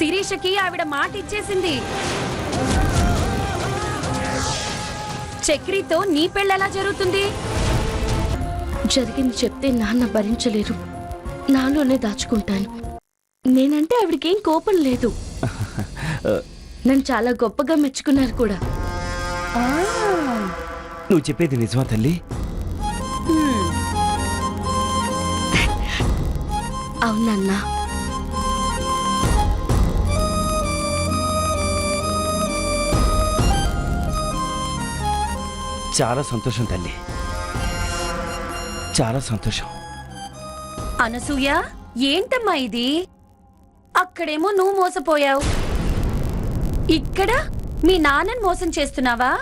శిరీషకి ఆవిడ మాట ఇచ్చేసింది. చక్రితో నీ పెళ్ళెలా జరుగుతుంది? జరిగింది చెప్తే నాన్న భరించలేరు, నాలోనే దాచుకుంటాను. నేనంటే ఆవిడకేం కోపం లేదు, నన్ను చాలా గొప్పగా మెచ్చుకున్నారు కూడా. నువ్వు చెప్పేది నిజమా తల్లి? అవునన్నా. చాలా సంతోషం తల్లి, చాలా సంతోషం. అనసూయ, ఏంటమ్మా ఇది? అక్కడేమో నువ్వు మోసపోయావు, ఇక్కడ మీ నాన్నని మోసం చేస్తున్నావా?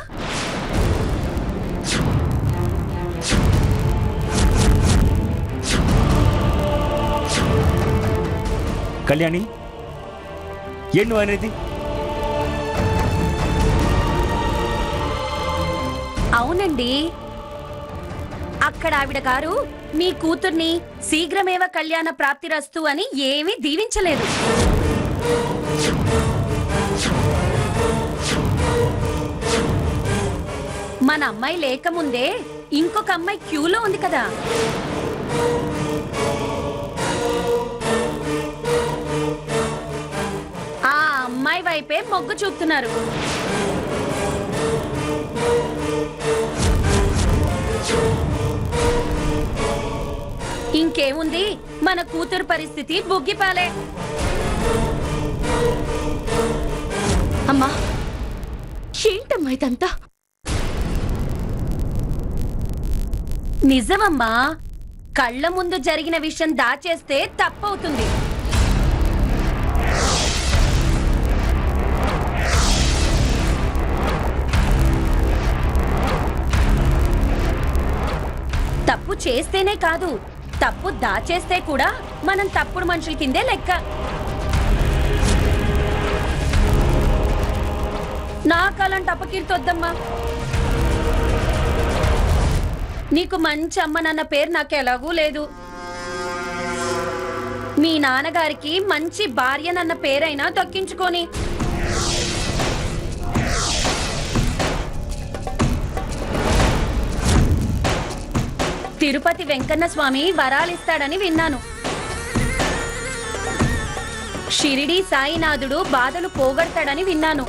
కళ్యాణి, ఏం నువ్వు అనేది? అవునండి, అక్కడ ఆవిడ గారు మీ కూతుర్ని శీఘ్రమేవ కళ్యాణ ప్రాప్తిరస్తు అని ఏమీ దీవించలేదు. మన అమ్మాయి లేకముందే ఇంకొక అమ్మాయి క్యూలో ఉంది కదా. ఆ అమ్మాయి వైపే మొగ్గు చూపుతున్నారు. ఇంకేముంది, మన కూతురు పరిస్థితి బుగ్గిపాలే. అమ్మా, ఏంటమ్మా ఇదంతా? నిజమమ్మా, కళ్ళ ముందు జరిగిన విషయం దాచేస్తే తప్పవుతుంది. తప్పు చేస్తేనే కాదు, తప్పు దాచేస్తే కూడా మనం తప్పుడు మనుషుల కిందే లెక్క. నాకలాంటి అపకీర్తొద్దమ్మా. నీకు మంచి అమ్మనన్న పేరు నాకు ఎలాగూ లేదు. మీ నాన్నగారికి మంచి భార్యనన్న పేరైనా దక్కించుకొని. తిరుపతి వెంకన్న స్వామి వరాలిస్తాడని విన్నాను. షిరిడి సాయినాథుడు బాధలు పోగొడతాడని విన్నాను.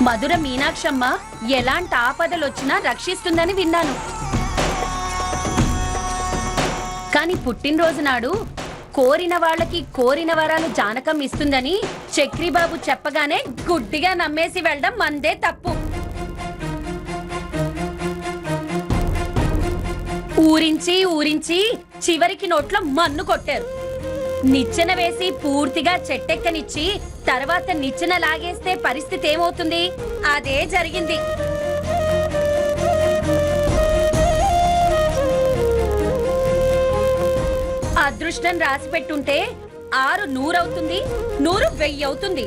మధుర మీనాక్షమ్మ ఎలాంటి ఆపదలొచ్చినా రక్షిస్తుందని విన్నాను. కాని పుట్టినరోజు నాడు కోరిన వాళ్ళకి కోరిన వరాలు జానకం ఇస్తుందని చక్రిబాబు చెప్పగానే గుడ్డిగా నమ్మేసి వెళ్ళడం మందే తప్పు. ఊరించి ఊరించి చివరికి నోట్లో మన్ను కొట్టారు. నిచ్చెన వేసి పూర్తిగా చెట్టెక్కనిచ్చి తర్వాత నిచ్చెన లాగేస్తే పరిస్థితి ఏమవుతుంది? అదే జరిగింది. అదృష్టం రాసి పెట్టుంటే 6 100 అవుతుంది, 100 1000 అవుతుంది.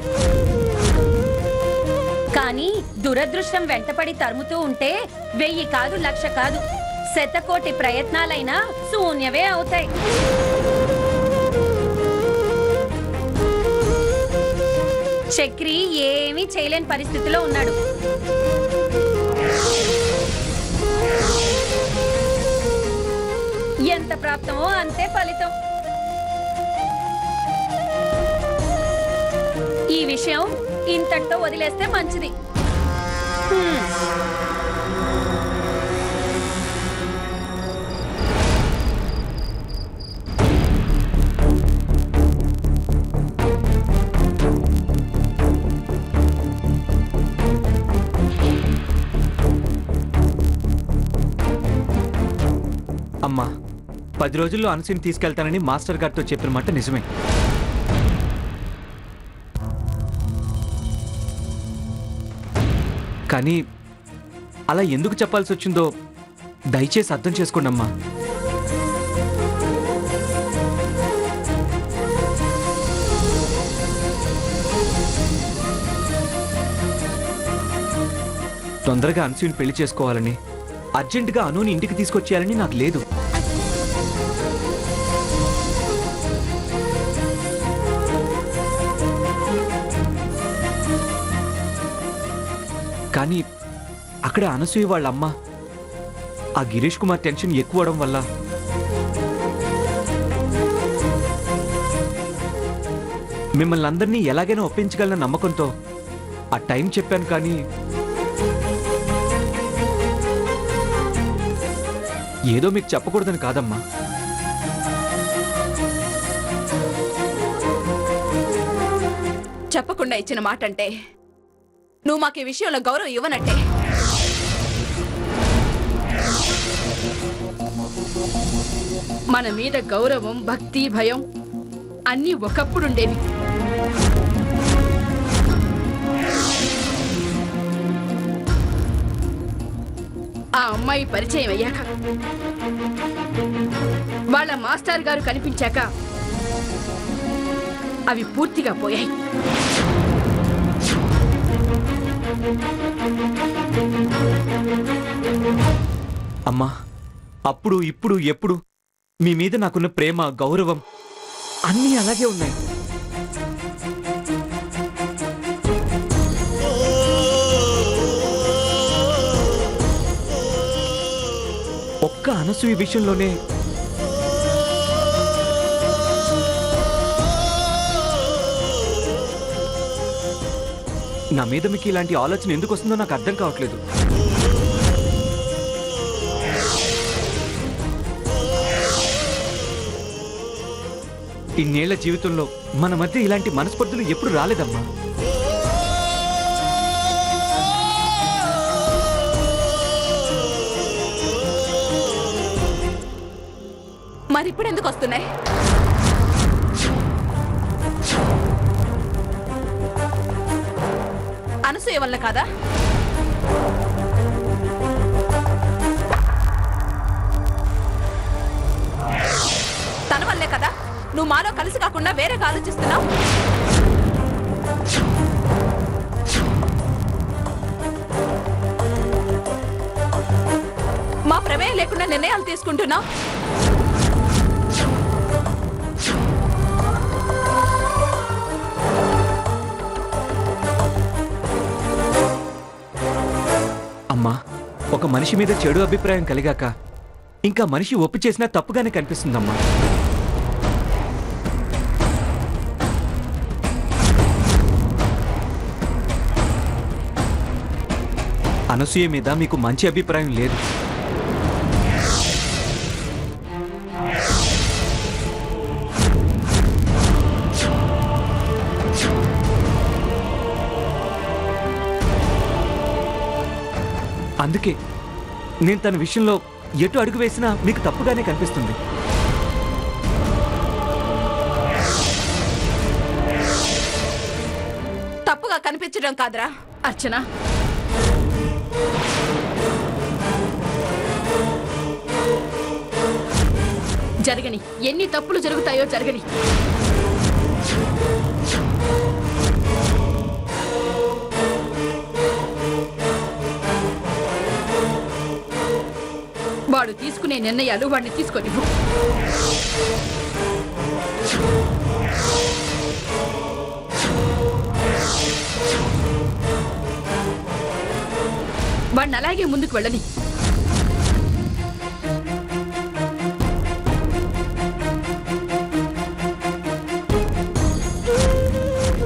కానీ దురదృష్టం వెంటపడి తరుముతూ ఉంటే 1000 కాదు, 1,00,000 కాదు, శతకోటి ప్రయత్నాలైనా శూన్యవే అవుతాయి. చక్రి ఏమీ చేయలేని పరిస్థితిలో ఉన్నాడు. ఎంత ప్రాప్తమో అంతే ఫలితం. ఈ విషయం ఇంతటితో వదిలేస్తే మంచిది. అమ్మా, 10 రోజుల్లో అనసూయని తీసుకెళ్తానని మాస్టర్ గారితో చెప్పిన మాట నిజమే. కానీ అలా ఎందుకు చెప్పాల్సి వచ్చిందో దయచేసి అర్థం చేసుకోండి అమ్మా. తొందరగా అనసూయని పెళ్లి చేసుకోవాలని, అర్జెంటుగా అనుని ఇంటికి తీసుకొచ్చేయాలని నాకు లేదు. కానీ అక్కడ అనసూయ వాళ్ళ అమ్మ ఆ గిరీష్ కుమార్ టెన్షన్ ఎక్కువ అవడం వల్ల మిమ్మల్ని అందరినీ ఎలాగైనా ఒప్పించగలన నమ్మకంతో ఆ టైం చెప్పాను. కానీ ఏదో మీకు చెప్పకూడదని కాదమ్మా. చెప్పకుండా ఇచ్చిన మాట అంటే నువ్వు మాకు ఈ విషయంలో గౌరవం ఇవ్వనట్టే. మన మీద గౌరవం, భక్తి, భయం అన్నీ ఒకప్పుడుండేవి. ఆ అమ్మాయి పరిచయం అయ్యాక, వాళ్ళ మాస్టర్ గారు కనిపించాక అవి పూర్తిగా పోయాయి. అమ్మా, అప్పుడు ఇప్పుడు ఎప్పుడు మీ మీద నాకున్న ప్రేమ, గౌరవం అన్నీ అలాగే ఉన్నాయి. ఒక్క అనసూయ విషయంలోనే నా మీద మీకు ఇలాంటి ఆలోచన ఎందుకు వస్తుందో నాకు అర్థం కావట్లేదు. ఇన్నేళ్ల జీవితంలో మన మధ్య ఇలాంటి మనస్పర్ధలు ఎప్పుడు రాలేదమ్మా. మరి ఇప్పుడు ఎందుకు వస్తున్నాయి? అనసూయ వల్ల కాదా? తన వల్లే కదా నువ్వు మాలో కలిసి కాకుండా వేరేగా ఆలోచిస్తున్నావు. మా ప్రమేయం లేకుండా నిర్ణయాలు తీసుకుంటున్నావు. అమ్మా, ఒక మనిషి మీద చెడు అభిప్రాయం కలిగాక ఇంకా మనిషి ఒప్పు చేసినా తప్పుగానే కనిపిస్తుందమ్మా. అనసూయ మీద మీకు మంచి అభిప్రాయం లేదు. అందుకే నేను తన విషయంలో ఎటు అడుగు వేసినా మీకు తప్పుగానే కనిపిస్తుంది. తప్పుగా కనిపించడం కాదురా అర్చన, జరగని ఎన్ని తప్పులు జరుగుతాయో జరగని. వాడు తీసుకునే నిర్ణయాలు వాడిని తీసుకొనివ్వు. వాడిని అలాగే ముందుకు వెళ్ళని.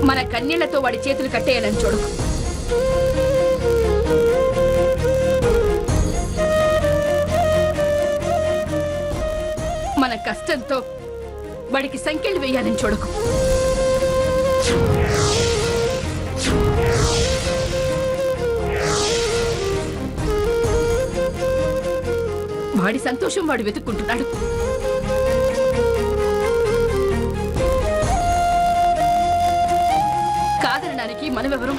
మన కన్నీళ్లతో వాడి చేతులు కట్టేయాలని చూడకు. మన కష్టంతో వాడికి సంఖ్యలు వేయాలని చూడకు. వాడి సంతోషం వాడు వెతుక్కుంటున్నాడు. కాదనడానికి మనమెవరు?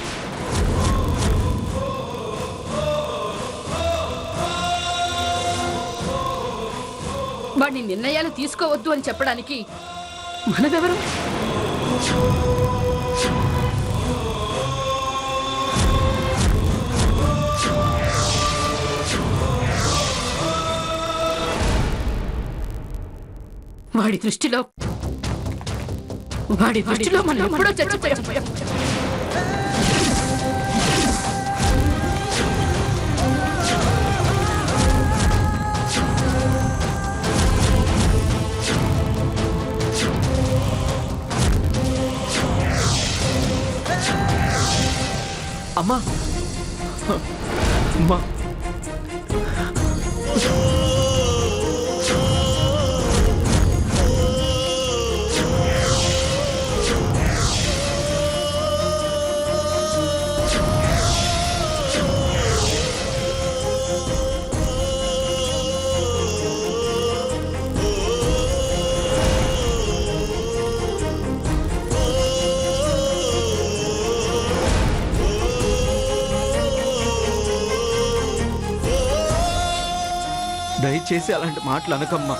వాడిని నిర్ణయాలు తీసుకోవద్దు అని చెప్పడానికి మనమెవరు? వాడి దృష్టిలో మనం ఎప్పుడో చచ్చిపోయాం. అమ్మా అమ్మా దయచేసి అలాంటి మాటలు అనకమ్మా.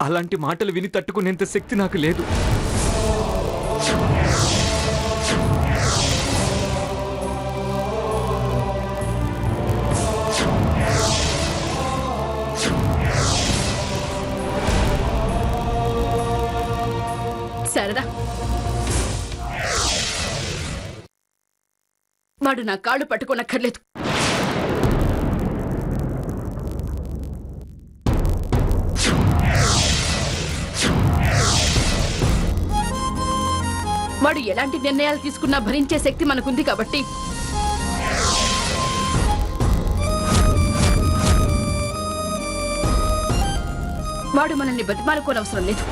అలాంటి మాటలు విని తట్టుకునేంత శక్తి నాకు లేదు. సరదా వాడు నా కాళ్ళు పట్టుకోనక్కర్లేదు. వాడు ఎలాంటి నిర్ణయాలు తీసుకున్నా భరించే శక్తి మనకుంది కాబట్టి వాడు మనల్ని బతిమాలుకోనవసరం లేదు.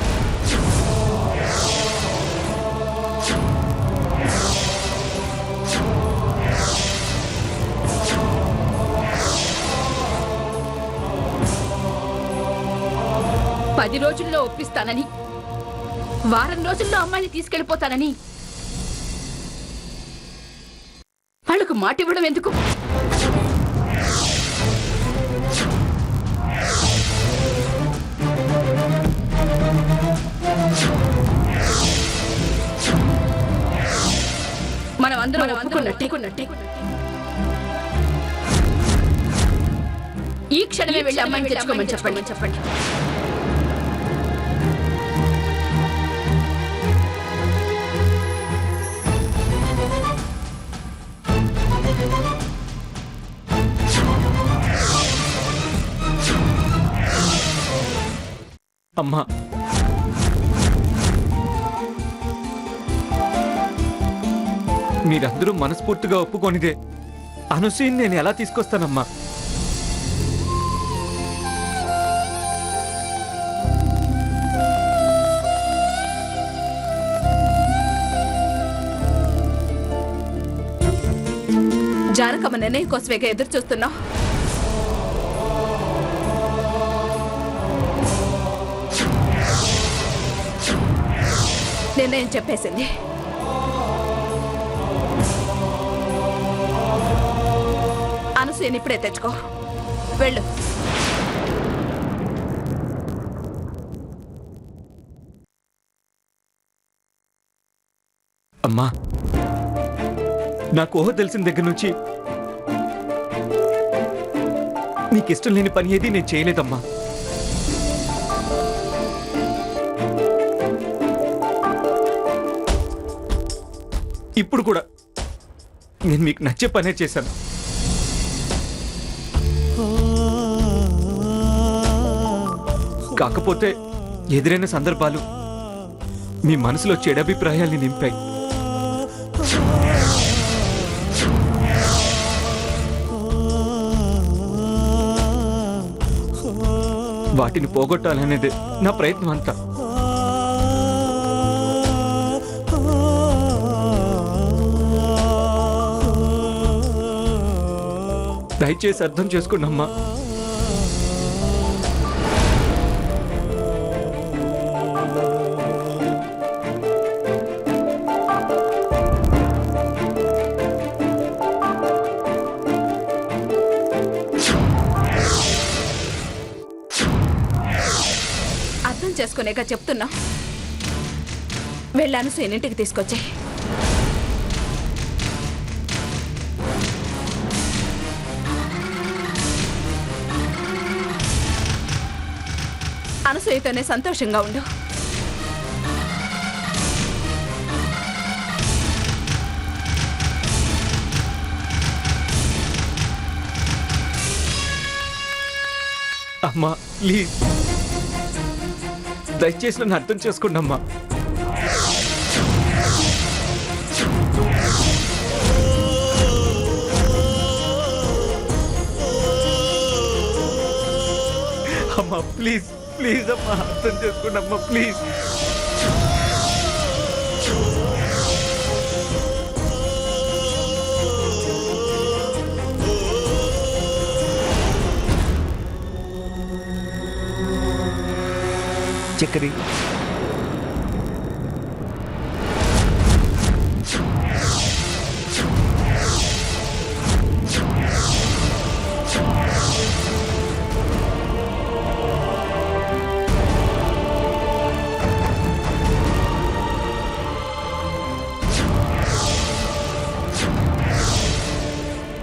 పది రోజుల్లో ఒప్పిస్తానని, వారం రోజుల్లో అమ్మాయిని తీసుకెళ్లిపోతానని వాళ్లకు మాట ఇవ్వడం ఎందుకు? మనం అందరం ఒప్పుకున్నట్టే ఈ క్షణమే వెళ్ళి అమ్మాయిని తెచ్చుకోమని చెప్పండి. అమ్మా మీరందరూ మనస్ఫూర్తిగా ఒప్పుకొనిదే అనసూయని నేను ఎలా తీసుకొస్తానమ్మా? జానకమ్మ నిర్ణయం కోసమేగా ఎదురు చూస్తున్నావు. నిర్ణయం చెప్పేసింది. అనసూయని ఇప్పుడే తెచ్చుకో. వెళ్ళు. అమ్మా నాకు ఊహ తెలిసిన దగ్గర నుంచి నీకిష్టం లేని పని ఏది నేను చేయలేదమ్మా. ఇప్పుడు కూడా నేను మీకు నచ్చే పనే చేశాను. కాకపోతే ఎదురైన సందర్భాలు మీ మనసులో చెడభిప్రాయాల్ని నింపాయి. వాటిని పోగొట్టాలనేదే నా ప్రయత్నం అంతా. దయచేసి అర్థం చేసుకోండమ్మా. అర్థం చేసుకునేగా చెప్తున్నా. వెళ్ళాను ఇంటికి తీసుకొచ్చాయి. అనసూయతోనే సంతోషంగా ఉండు. అమ్మా ప్లీజ్ దయచేసి నన్ను అర్థం చేసుకోండి అమ్మా. అమ్మా ప్లీజ్ ప్లీజ్ అమ్మా అర్థం చేసుకోండి అమ్మా ప్లీజ్. చక్రి,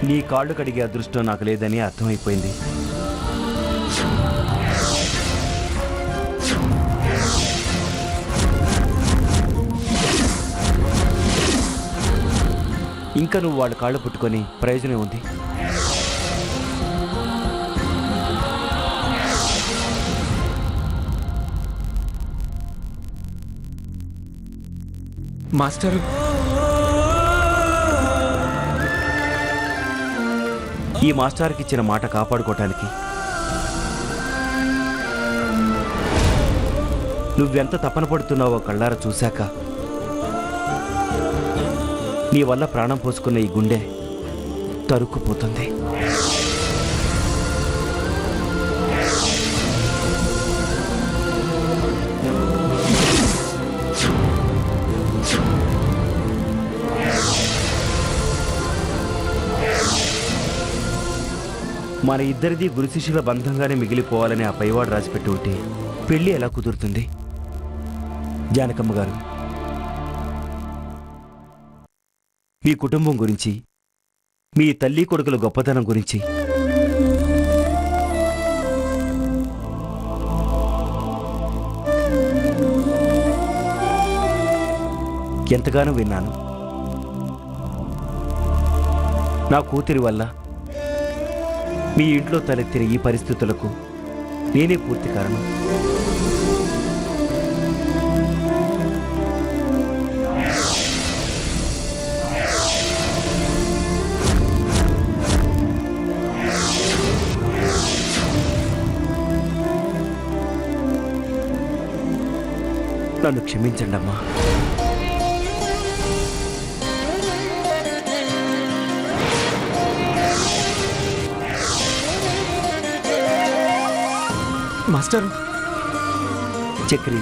నీ కాళ్ళు కడిగే అదృష్టం నాకు లేదని అర్థమైపోయింది. ఇంకా నువ్వు వాళ్ళ కాళ్ళు పుట్టుకొని ప్రయోజనం ఉంది. మాస్టర్ ఈ మాస్టర్కి ఇచ్చిన మాట కాపాడుకోవటానికి నువ్వెంత తపన పడుతున్నావో కళ్ళారా చూశాక నీ వల్ల ప్రాణం పోసుకున్న ఈ గుండె తరుక్కుపోతుంది. మన ఇద్దరిది గురు శిష్యుల బంధంగానే మిగిలిపోవాలని ఆ పైవాడు రాసిపెట్టి ఉంటే పెళ్ళి ఎలా కుదురుతుంది? జానకమ్మ గారు, మీ కుటుంబం గురించి, మీ తల్లి కొడుకుల గొప్పతనం గురించి ఎంతగానో విన్నాను. నా కూతురి వల్ల మీ ఇంట్లో తలెత్తిన ఈ పరిస్థితులకు నేనే పూర్తి కారణం. నన్ను క్షమించండి అమ్మా. మాస్టర్ చక్రి,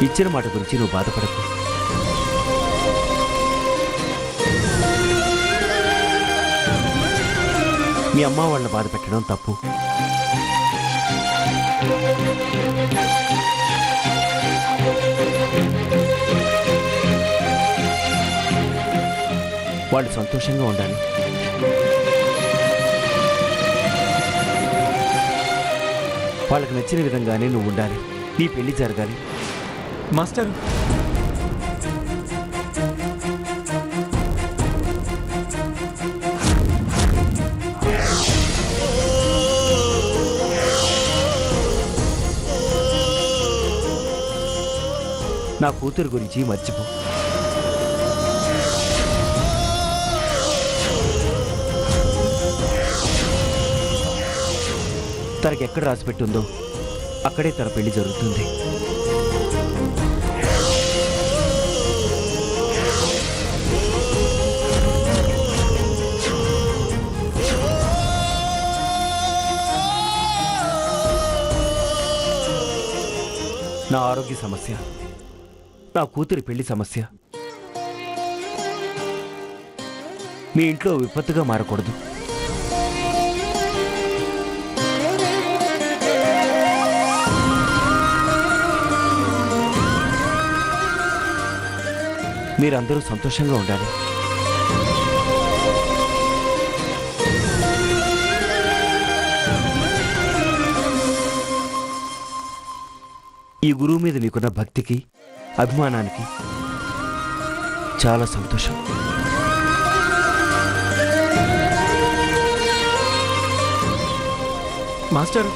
ఇచ్చిన మాట గురించి నువ్వు బాధపడకు. మీ అమ్మ వాళ్ళని బాధ పెట్టడం తప్పు. వాళ్ళు సంతోషంగా ఉండాలి. వాళ్ళకి నచ్చిన విధంగానే నువ్వు ఉండాలి. నీ పెళ్లి జరగాలి. మాస్టర్ నా కూతురు గురించి మర్చిపో. తనకి ఎక్కడ రాసిపెట్టుందో అక్కడే తన పెళ్లి జరుగుతుంది. నా ఆరోగ్య సమస్య, నా కూతురి పెళ్లి సమస్య మీ ఇంట్లో విపత్తుగా మారకూడదు. మీరందరూ సంతోషంగా ఉండాలి. ఈ గురువు మీద నీకున్న భక్తికి, అభిమానానికి చాలా సంతోషం. మాస్టర్